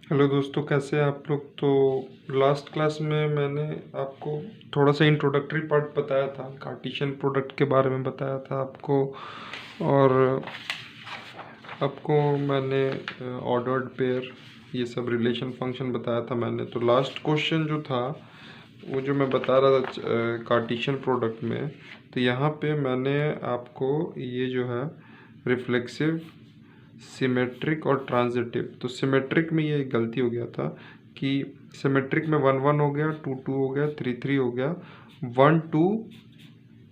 Hello दोस्तों, कैसे हैं आप लोग। तो लास्ट क्लास में मैंने आपको थोड़ा सा इंट्रोडक्टरी पार्ट बताया था, कार्टेशियन प्रोडक्ट के बारे में बताया था आपको। और आपको मैंने ऑर्डर्ड पेयर, ये सब रिलेशन फंक्शन बताया था मैंने। तो लास्ट क्वेश्चन जो था वो जो मैं बता रहा था कार्टेशियन प्रोडक्ट में, तो यहाँ पे मैंने आपको ये जो है रिफ्लेक्सिव, सिमेट्रिक और ट्रांजिटिव। तो सिमेट्रिक में ये गलती हो गया था कि सिमेट्रिक में 1 1 हो गया, 2 2 हो गया, 3 3 हो गया, 1 2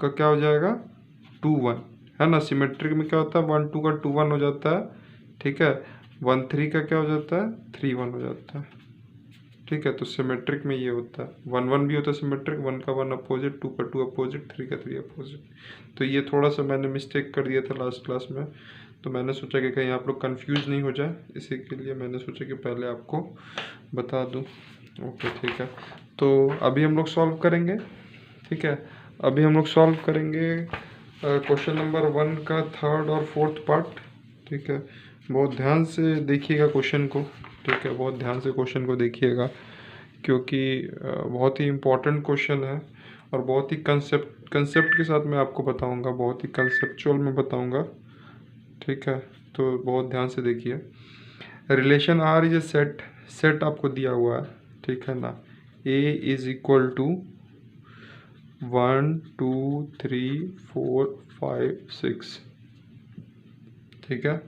का क्या हो जाएगा 2 1, है ना। सिमेट्रिक में क्या होता है 1 2 का 2 1 हो जाता है, ठीक है। 1 3 का क्या हो जाता है 3 1 हो जाता है, ठीक है। तो सिमेट्रिक में ये होता है 1 1 भी होता है सिमेट्रिक, 1 का 1 अपोजिट, 2 का 2 अपोजिट, 3 का 3 अपोजिट। तो ये थोड़ा सा मैंने मिस्टेक कर दिया था लास्ट क्लास में, तो मैंने सोचा कि कहीं आप लोग कंफ्यूज नहीं हो जाए, इसी के लिए मैंने सोचा कि पहले आपको बता दूं। ओके, ठीक है। तो अभी हम लोग सॉल्व करेंगे, ठीक है। अभी हम लोग सॉल्व करेंगे क्वेश्चन नंबर 1 का थर्ड और फोर्थ पार्ट, ठीक है। बहुत ध्यान से देखिएगा क्वेश्चन को, ठीक है। बहुत ध्यान से क्वेश्चन को देखिएगा, क्योंकि बहुत ही इम्पोर्टेंट क्वेश्चन है और बहुत ही कंसेप्ट के साथ मैं आपको बताऊंगा, बहुत ही कंसेप्चुअल में बताऊंगा, ठीक है। तो बहुत ध्यान से देखिए। Relation R is a set, set आपको दिया हुआ है, ठीक है ना। ए इज इक्वल टू 1 2 3 4 5 6, ठीक है।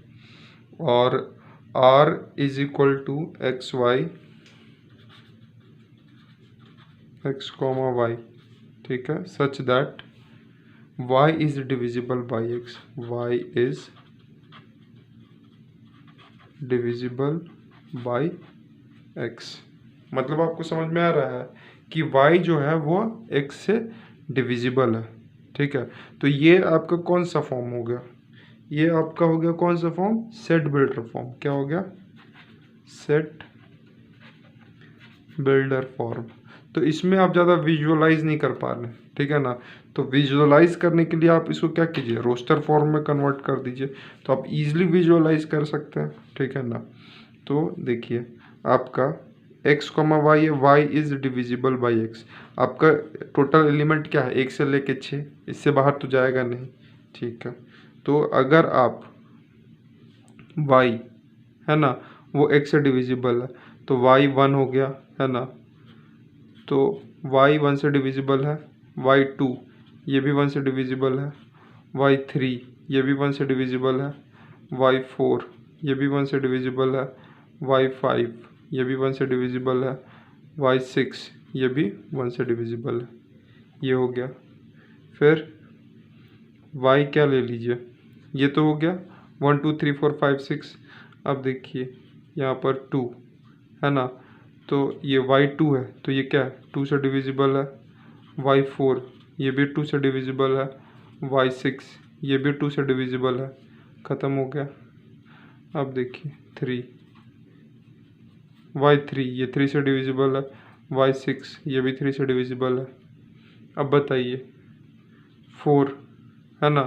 और R is equal to x y, x comma y, ठीक है। Such that y is divisible by x, y is divisible by x। मतलब आपको समझ में आ रहा है कि y जो है वो x से डिविजिबल है, ठीक है। तो ये आपका कौन सा फॉर्म हो गया, ये आपका हो गया कौन सा फॉर्म, सेट बिल्डर फॉर्म। क्या हो गया, सेट बिल्डर फॉर्म। तो इसमें आप ज़्यादा विजुअलाइज नहीं कर पा रहे, ठीक है ना। तो विजुअलाइज करने के लिए आप इसको क्या कीजिए, रोस्टर फॉर्म में कन्वर्ट कर दीजिए, तो आप इजीली विजुअलाइज कर सकते हैं, ठीक है ना। तो देखिए आपका x कॉमा वाई है, y is divisible by x। आपका टोटल एलिमेंट क्या है 1 से लेके 6, इससे बाहर तो जाएगा नहीं, ठीक है। तो अगर आप y, है ना, वो x से डिविजिबल है, तो y 1 हो गया, है ना। तो y 1 से डिविजिबल है, y 2 ये भी 1 से डिविजिबल है, y 3 ये भी 1 से डिविजिबल है, y 4 ये भी 1 से डिविजिबल है, y 5 ये भी 1 से डिविजिबल है, y 6 ये भी 1 से डिविजिबल है। ये हो गया। फिर y क्या ले लीजिए, ये तो हो गया 1 2 3 4 5 6। अब देखिए यहाँ पर 2, है ना। तो ये y2 है, तो ये क्या है 2 से डिविजिबल है, y4 ये भी 2 से डिविजिबल है, y6 ये भी 2 से डिविजिबल है। ख़त्म हो गया। अब देखिए 3, y3 ये 3 से डिविजिबल है, y6 ये भी 3 से डिविजिबल है। अब बताइए 4, है ना।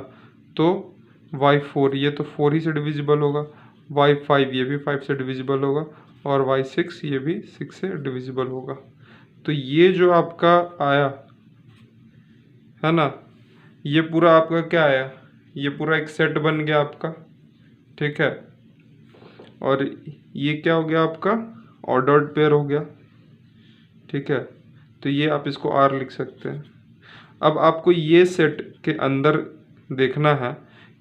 तो y4 ये तो 4 ही से डिविजिबल होगा, y5 ये भी 5 से डिविजिबल होगा, और y6 ये भी 6 से डिविजिबल होगा। तो ये जो आपका आया, है ना, ये पूरा आपका क्या आया, ये पूरा एक सेट बन गया आपका, ठीक है। और ये क्या हो गया आपका ऑर्डर्ड पेयर हो गया, ठीक है। तो ये आप इसको R लिख सकते हैं। अब आपको ये सेट के अंदर देखना है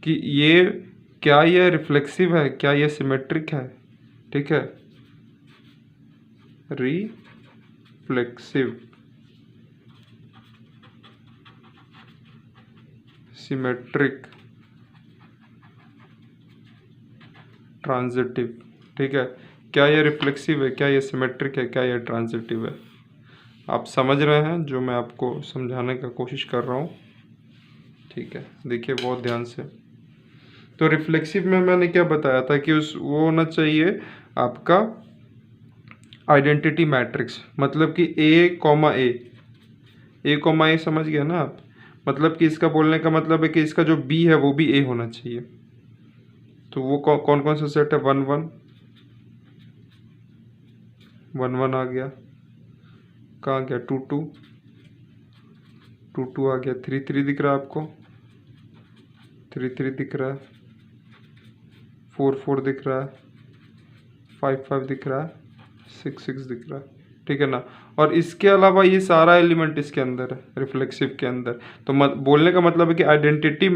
कि ये क्या ये रिफ्लेक्सिव है, क्या ये सिमेट्रिक है, ठीक है। रिफ्लेक्सिव, सिमेट्रिक, ट्रांजिटिव, ठीक है। क्या ये रिफ्लेक्सिव है, क्या ये सिमेट्रिक है, क्या ये ट्रांजिटिव है। आप समझ रहे हैं जो मैं आपको समझाने का कोशिश कर रहा हूँ, ठीक है। देखिए बहुत ध्यान से। तो रिफ्लेक्सिव में मैंने क्या बताया था कि उस वो होना चाहिए आपका आइडेंटिटी मैट्रिक्स, मतलब कि ए कॉमा ए समझ गया ना आप। मतलब कि इसका बोलने का मतलब है कि इसका जो बी है वो भी ए होना चाहिए। तो वो कौन कौन सा सेट है 1 1, 1 1 आ गया, कहाँ गया 2 2, 2 2 आ गया, 3 3 दिख रहा है आपको, 3 3 दिख रहा है, 4 4 दिख रहा है, 5 5 दिख रहा है, 6 6 दिख रहा है, ठीक है ना। और इसके अलावा ये सारा एलिमेंट इसके अंदर है रिफ्लेक्सिव के अंदर। तो बोलने का मतलब है कि आइडेंटिटी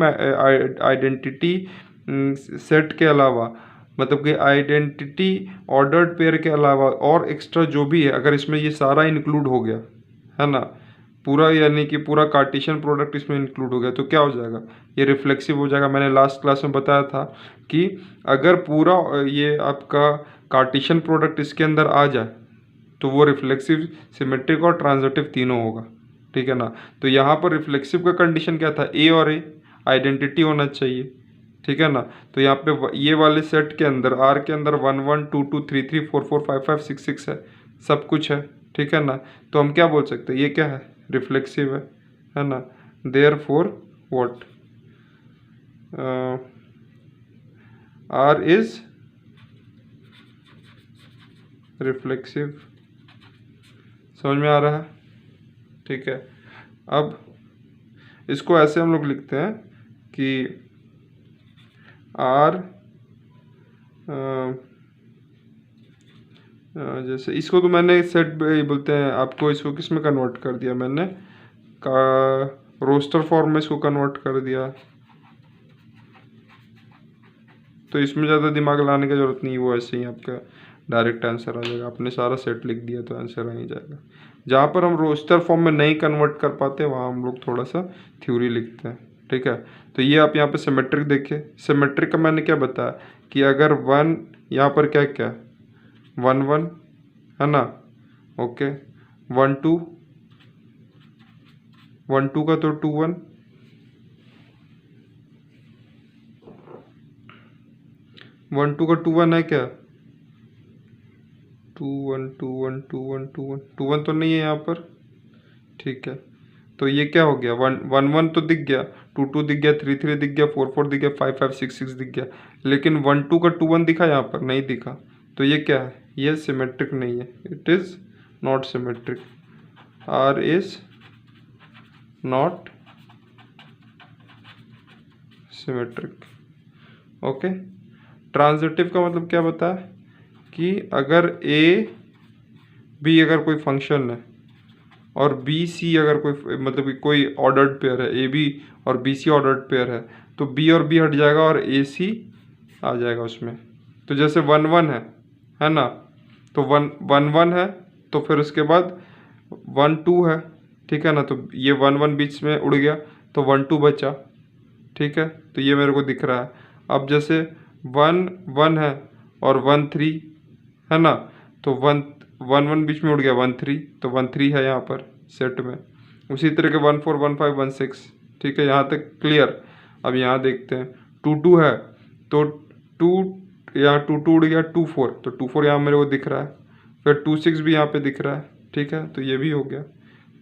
सेट के अलावा, मतलब कि आइडेंटिटी ऑर्डर्ड पेयर के अलावा और एक्स्ट्रा जो भी है, अगर इसमें ये सारा इंक्लूड हो गया है ना, पूरा यानी कि पूरा कार्टेशियन प्रोडक्ट इसमें इंक्लूड हो गया, तो क्या हो जाएगा, ये रिफ्लेक्सिव हो जाएगा। मैंने लास्ट क्लास में बताया था कि अगर पूरा ये आपका कार्टेशियन प्रोडक्ट इसके अंदर आ जाए तो वो रिफ्लेक्सिव, सिमेट्रिक और ट्रांजिटिव तीनों होगा, ठीक है ना। तो यहाँ पर रिफ्लेक्सिव का कंडीशन क्या था, ए और ए आइडेंटिटी होना चाहिए, ठीक है ना। तो यहाँ पे ये वाले सेट के अंदर आर के अंदर 1 1 2 2 3 3 4 4 5 5 6 6 है, सब कुछ है, ठीक है ना। तो हम क्या बोल सकते हैं, ये क्या है, रिफ्लेक्सिव है ना। Therefore what R is reflexive, समझ में आ रहा है, ठीक है। अब इसको ऐसे हम लोग लिखते हैं कि आर जैसे इसको तो मैंने सेट बोलते हैं आपको, इसको किस में कन्वर्ट कर दिया मैंने, का रोस्टर फॉर्म में इसको कन्वर्ट कर दिया, तो इसमें ज़्यादा दिमाग लाने की ज़रूरत नहीं, वो ऐसे ही आपका डायरेक्ट आंसर आ जाएगा। आपने सारा सेट लिख दिया तो आंसर आ ही जाएगा। जहाँ पर हम रोस्टर फॉर्म में नहीं कन्वर्ट कर पाते वहाँ हम लोग थोड़ा सा थ्योरी लिखते हैं, ठीक है। तो ये आप यहाँ पे सिमेट्रिक देखिए, सिमेट्रिक का मैंने क्या बताया कि अगर 1 यहाँ पर क्या क्या 1 1 है ना, ओके, 1 2 1 2 का तो 2 1, 1 2 का 2 1 है क्या, 2 1 2 1 2 1 2 1 2 1 तो नहीं है यहाँ पर, ठीक है। तो ये क्या हो गया, 1 1 1 तो दिख गया, 2 2 दिख गया, 3 3 दिख गया, 4 4 दिख गया, 5 5 6 6 दिख गया, लेकिन 1 2 का 2 1 दिखा यहाँ पर, नहीं दिखा। तो ये क्या है, ये सिमेट्रिक नहीं है, it is not symmetric, R is not symmetric, okay. Transitive का मतलब क्या बताया कि अगर ए बी अगर कोई फंक्शन है और बी सी अगर कोई, मतलब कि कोई ऑर्डर्ड पेयर है, ए बी और बी सी ऑर्डर्ड पेयर है, तो बी और बी हट जाएगा और ए सी आ जाएगा उसमें। तो जैसे 1 1 है ना, तो 1 1 1 है, तो फिर उसके बाद 1 2 है, ठीक है ना। तो ये 1 1 बीच में उड़ गया तो 1 2 बचा, ठीक है। तो ये मेरे को दिख रहा है। अब जैसे 1 1 है और 1 3 है ना, तो 1 1 1 बीच में उड़ गया 1 3, तो 1 3 है यहाँ पर सेट में। उसी तरह के 1 4 1 5 1 6, ठीक है, यहाँ तक क्लियर। अब यहाँ देखते हैं 2 2 है, तो 2 यहाँ 2 2 उड़ गया 2 4, तो 2 4 यहाँ मेरे को दिख रहा है, फिर 2 6 भी यहाँ पे दिख रहा है, ठीक है। तो ये भी हो गया,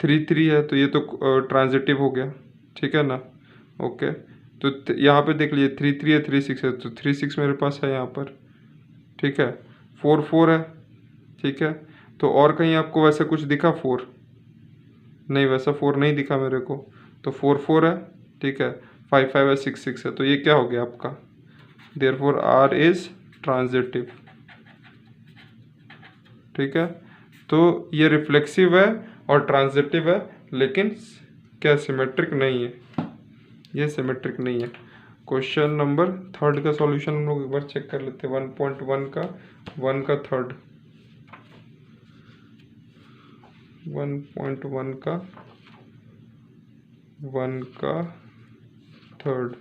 3 3 है, तो ये तो ट्रांजिटिव हो गया, ठीक है ना, ओके। तो यहाँ पे देख लीजिए 3 3 है, 3 6 है, तो 3 6 मेरे पास है यहाँ पर, ठीक है। 4 4 है, ठीक है। तो और कहीं आपको वैसा कुछ दिखा 4, नहीं वैसा 4 नहीं दिखा मेरे को, तो 4 4 है, ठीक है। 5 5 है, 6 6 है, तो ये क्या हो गया आपका, देयरफॉर आर इज ट्रांजिटिव, ठीक है। तो ये रिफ्लेक्सिव है और ट्रांजिटिव है, लेकिन क्या सिमेट्रिक नहीं है, ये सिमेट्रिक नहीं है। क्वेश्चन नंबर 3 का सॉल्यूशन हम लोग एक बार चेक कर लेते हैं, 1.1 का 1 का थर्ड, 1.1 का 1 का third,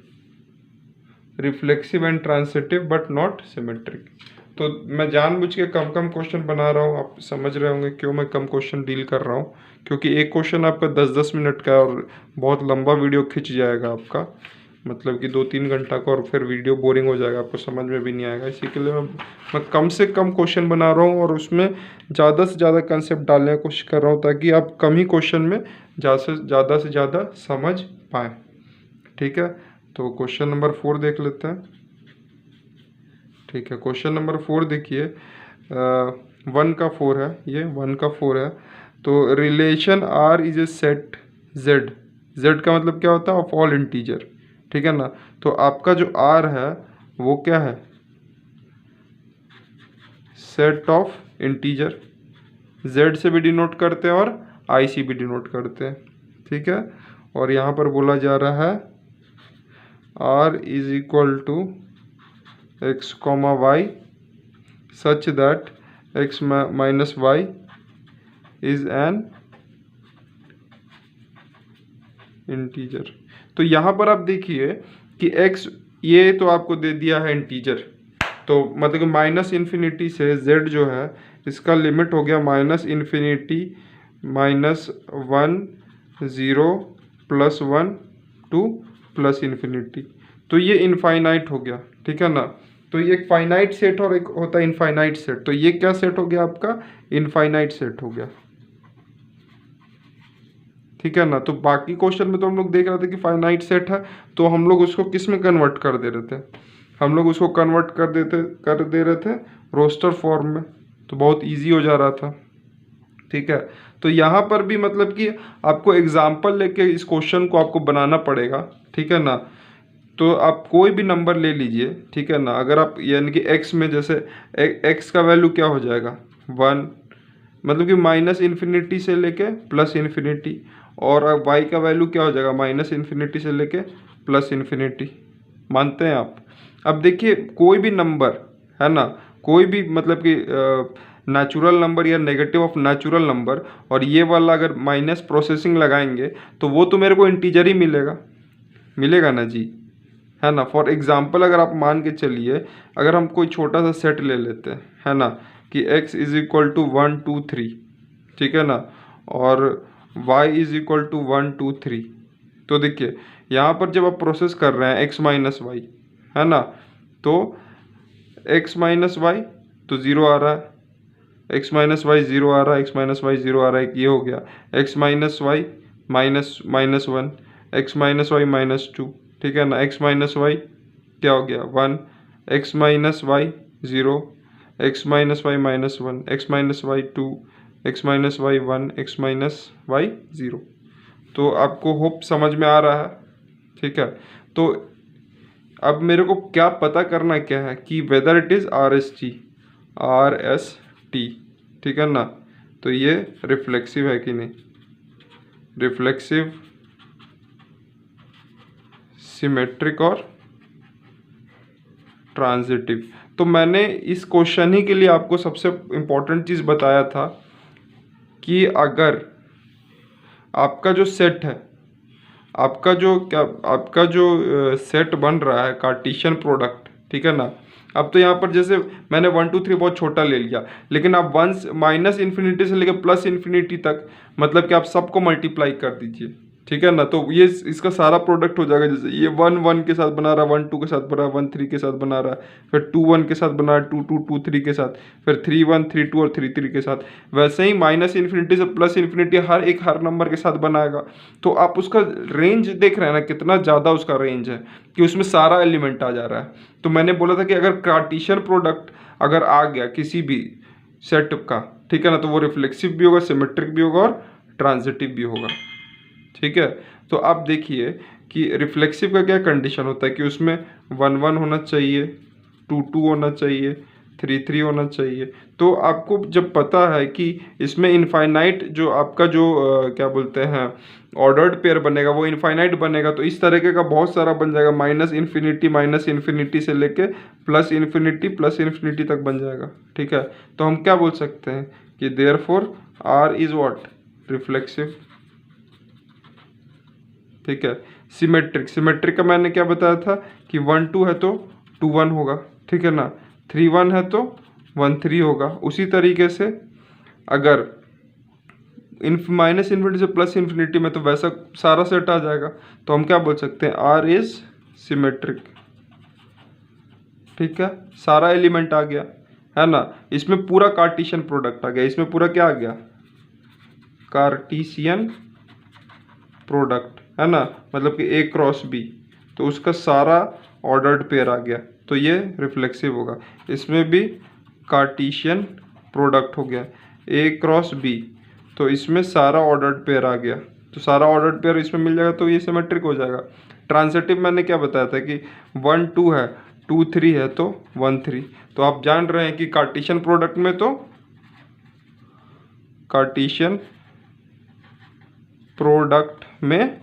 reflexive and transitive but not symmetric. तो मैं जानबूझ के कम कम क्वेश्चन बना रहा हूँ, आप समझ रहे होंगे क्यों मैं कम क्वेश्चन डील कर रहा हूँ, क्योंकि एक क्वेश्चन आपका 10-10 मिनट का है और बहुत लंबा वीडियो खिंच जाएगा आपका, मतलब कि 2-3 घंटा का, और फिर वीडियो बोरिंग हो जाएगा, आपको समझ में भी नहीं आएगा। इसी के लिए मैं कम से कम क्वेश्चन बना रहा हूँ और उसमें ज़्यादा से ज़्यादा कंसेप्ट डालने की कोशिश कर रहा हूँ, ताकि आप कम ही क्वेश्चन में ज़्यादा से ज़्यादा समझ पाएँ, ठीक है। तो क्वेश्चन नंबर 4 देख लेते हैं, ठीक है। क्वेश्चन नंबर 4 देखिए, 1 का 4 है, ये 1 का 4 है। तो relation R is a set Z, Z का मतलब क्या होता है, ऑफ ऑल इंटीजर, ठीक है ना। तो आपका जो R है वो क्या है, सेट ऑफ इंटीजर, Z से भी डिनोट करते हैं और I से भी डिनोट करते हैं, ठीक है। और यहाँ पर बोला जा रहा है R is equal to x, y such that x minus y is an integer. तो यहाँ पर आप देखिए कि x ये तो आपको दे दिया है इंटीजर, तो मतलब कि माइनस इन्फिनिटी से z जो है इसका लिमिट हो गया माइनस इन्फिनिटी -1 0 +1 2 प्लस इन्फिनिटी। तो ये इनफाइनाइट हो गया, ठीक है ना। तो ये एक फाइनाइट सेट और एक होता है इनफाइनाइट सेट। तो ये क्या सेट हो गया आपका, इनफाइनाइट सेट हो गया, ठीक है ना। तो बाकी क्वेश्चन में तो हम लोग देख रहे थे कि फाइनाइट सेट है, तो हम लोग उसको किस में कन्वर्ट कर दे रहे थे, हम लोग उसको कन्वर्ट कर दे रहे थे रोस्टर फॉर्म में, तो बहुत इजी हो जा रहा था, ठीक है। तो यहाँ पर भी मतलब कि आपको एग्जाम्पल लेके इस क्वेश्चन को आपको बनाना पड़ेगा, ठीक है ना। तो आप कोई भी नंबर ले लीजिए, ठीक है ना। अगर आप यानी कि x में जैसे x का वैल्यू क्या हो जाएगा 1, मतलब कि माइनस इन्फिनिटी से लेके प्लस इन्फिनिटी, और y का वैल्यू क्या हो जाएगा माइनस इन्फिनिटी से लेके प्लस इन्फिनिटी, मानते हैं आप। अब देखिए कोई भी नंबर है ना, कोई भी मतलब कि नेचुरल नंबर या नेगेटिव ऑफ नेचुरल नंबर, और ये वाला अगर माइनस प्रोसेसिंग लगाएंगे तो वो तो मेरे को इंटीजर ही मिलेगा ना जी, है ना। फॉर एग्जांपल अगर आप मान के चलिए, अगर हम कोई छोटा सा सेट ले लेते हैं, है ना, कि x इज इक्वल टू 1 2 3, ठीक है ना, और y इज इक्वल टू 1 2 3। तो देखिए यहाँ पर जब आप प्रोसेस कर रहे हैं x माइनस वाई, है ना, तो x माइनस वाई तो 0 आ रहा है, x माइनस वाई 0 आ रहा है, x माइनस वाई 0 आ रहा है, ये हो गया। x minus y -1, x minus y -2, ठीक है ना। x माइनस वाई क्या हो गया 1, x minus y 0, x minus y -1, x minus y 2, x minus y 1, x minus y 0। तो आपको होप समझ में आ रहा है, ठीक है। तो अब मेरे को क्या पता करना क्या है कि वेदर इट इज़ RST, ठीक है ना। तो ये रिफ्लेक्सिव है कि नहीं, रिफ्लेक्सिव, सिमेट्रिक और ट्रांजिटिव। तो मैंने इस क्वेश्चन ही के लिए आपको सबसे इम्पोर्टेंट चीज़ बताया था कि अगर आपका जो सेट है, आपका जो सेट बन रहा है कार्टेशियन प्रोडक्ट, ठीक है ना। अब तो यहाँ पर जैसे मैंने 1 2 3 बहुत छोटा ले लिया, लेकिन आप माइनस इन्फिनिटी से लेकर प्लस इन्फिनिटी तक मतलब कि आप सबको मल्टीप्लाई कर दीजिए, ठीक है ना। तो ये इसका सारा प्रोडक्ट हो जाएगा। जैसे ये 1 1 के साथ बना रहा है, 1 2 के साथ बना रहा है, 1 3 के साथ बना रहा है, फिर 2 1 के साथ बना रहा है, 2 2 2 3 के साथ, फिर 3 1 3 2 और 3 3 के साथ। वैसे ही माइनस इन्फिनिटी से प्लस इन्फिनिटी हर नंबर के साथ बनाएगा। तो आप उसका रेंज देख रहे हैं ना, कितना ज़्यादा उसका रेंज है कि उसमें सारा एलिमेंट आ जा रहा है। तो मैंने बोला था कि अगर कार्टेशियन प्रोडक्ट अगर आ गया किसी भी सेट का, ठीक है ना, तो वो रिफ्लेक्सिव भी होगा, सिमेट्रिक भी होगा और ट्रांजिटिव भी होगा, ठीक है। तो आप देखिए कि रिफ्लेक्सिव का क्या कंडीशन होता है कि उसमें 1 1 होना चाहिए, 2 2 होना चाहिए, 3 3 होना चाहिए। तो आपको जब पता है कि इसमें इनफाइनाइट जो आपका जो क्या बोलते हैं ऑर्डर्ड पेयर बनेगा वो इनफाइनाइट बनेगा, तो इस तरीके का बहुत सारा बन जाएगा, माइनस इन्फिनिटी से लेके प्लस इन्फिनिटी तक बन जाएगा, ठीक है। तो हम क्या बोल सकते हैं कि therefore R is what, reflexive, ठीक है। सिमेट्रिक का मैंने क्या बताया था कि 1 2 है तो 2 1 होगा, ठीक है ना, 3 1 है तो 1 3 होगा। उसी तरीके से अगर माइनस इन्फिनिटी से प्लस इन्फिनिटी में तो वैसा सारा सेट आ जाएगा। तो हम क्या बोल सकते हैं, R इज सिमेट्रिक, ठीक है। सारा एलिमेंट आ गया, है ना। इसमें पूरा कार्टेशियन प्रोडक्ट आ गया, इसमें पूरा क्या आ गया, कार्टेशियन प्रोडक्ट, है ना, मतलब कि A क्रॉस B, तो उसका सारा ऑर्डर्ड पेयर आ गया, तो ये रिफ्लेक्सिव होगा। इसमें भी कार्टेशियन प्रोडक्ट हो गया ए क्रॉस बी, तो इसमें सारा ऑर्डर्ड पेयर आ गया, तो सारा ऑर्डर्ड पेयर इसमें मिल जाएगा, तो ये सिमेट्रिक हो जाएगा। ट्रांजिटिव मैंने क्या बताया था कि 1 2 है, 2 3 है, तो 1 3। तो आप जान रहे हैं कि कार्टेशियन प्रोडक्ट में तो कार्टेशियन प्रोडक्ट में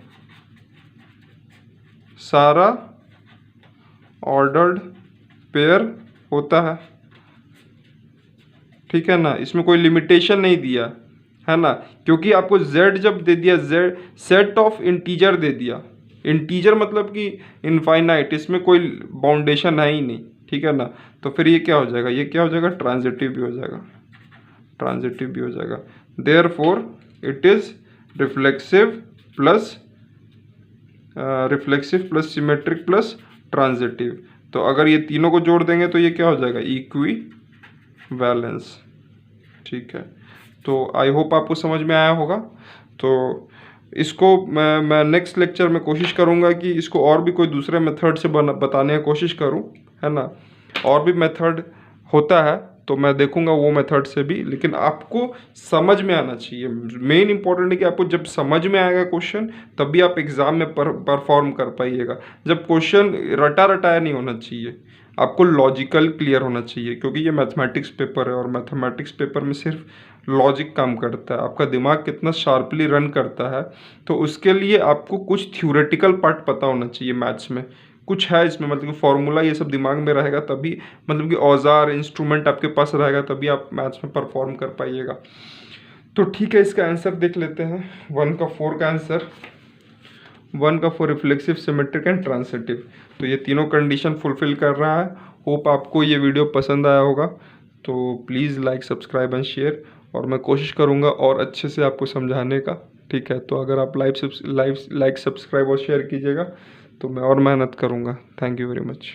सारा ऑर्डर्ड पेयर होता है, ठीक है ना, इसमें कोई लिमिटेशन नहीं दिया है ना, क्योंकि आपको z जब दे दिया, z सेट ऑफ इंटीजर दे दिया, इंटीजर मतलब कि इनफाइनाइट, इसमें कोई बाउंडेशन है ही नहीं, ठीक है ना। तो फिर ये क्या हो जाएगा, ये क्या हो जाएगा, ट्रांजिटिव भी हो जाएगा, ट्रांजिटिव भी हो जाएगा। Therefore it is reflexive plus symmetric plus transitive. तो अगर ये तीनों को जोड़ देंगे तो ये क्या हो जाएगा, इक्वी वैलेंस, ठीक है। तो आई होप आपको समझ में आया होगा। तो इसको मैं नेक्स्ट लेक्चर में कोशिश करूँगा कि इसको और भी कोई दूसरे मेथड से बताने की कोशिश करूँ, है ना। और भी मेथड होता है तो मैं देखूंगा वो मेथड से भी, लेकिन आपको समझ में आना चाहिए। मेन इंपॉर्टेंट है कि आपको जब समझ में आएगा क्वेश्चन तभी आप एग्ज़ाम में परफॉर्म कर पाइएगा। जब क्वेश्चन रटा रटाया नहीं होना चाहिए, आपको लॉजिकल क्लियर होना चाहिए, क्योंकि ये मैथमेटिक्स पेपर है और मैथमेटिक्स पेपर में सिर्फ लॉजिक काम करता है। आपका दिमाग कितना शार्पली रन करता है, तो उसके लिए आपको कुछ थ्योरेटिकल पार्ट पता होना चाहिए। मैथ्स में कुछ है इसमें, मतलब कि फॉर्मूला ये सब दिमाग में रहेगा तभी, मतलब कि औजार इंस्ट्रूमेंट आपके पास रहेगा तभी आप मैथ्स में परफॉर्म कर पाइएगा। तो ठीक है, इसका आंसर देख लेते हैं। 1 का 4 का आंसर, 1 का 4 रिफ्लेक्सिव, सिमेट्रिक एंड ट्रांजिटिव। तो ये तीनों कंडीशन फुलफिल कर रहा है। होप आपको ये वीडियो पसंद आया होगा। तो please like, subscribe and share, और मैं कोशिश करूँगा और अच्छे से आपको समझाने का, ठीक है। तो अगर आप लाइक, सब्सक्राइब और शेयर कीजिएगा तो मैं और मेहनत करूँगा। Thank you very much.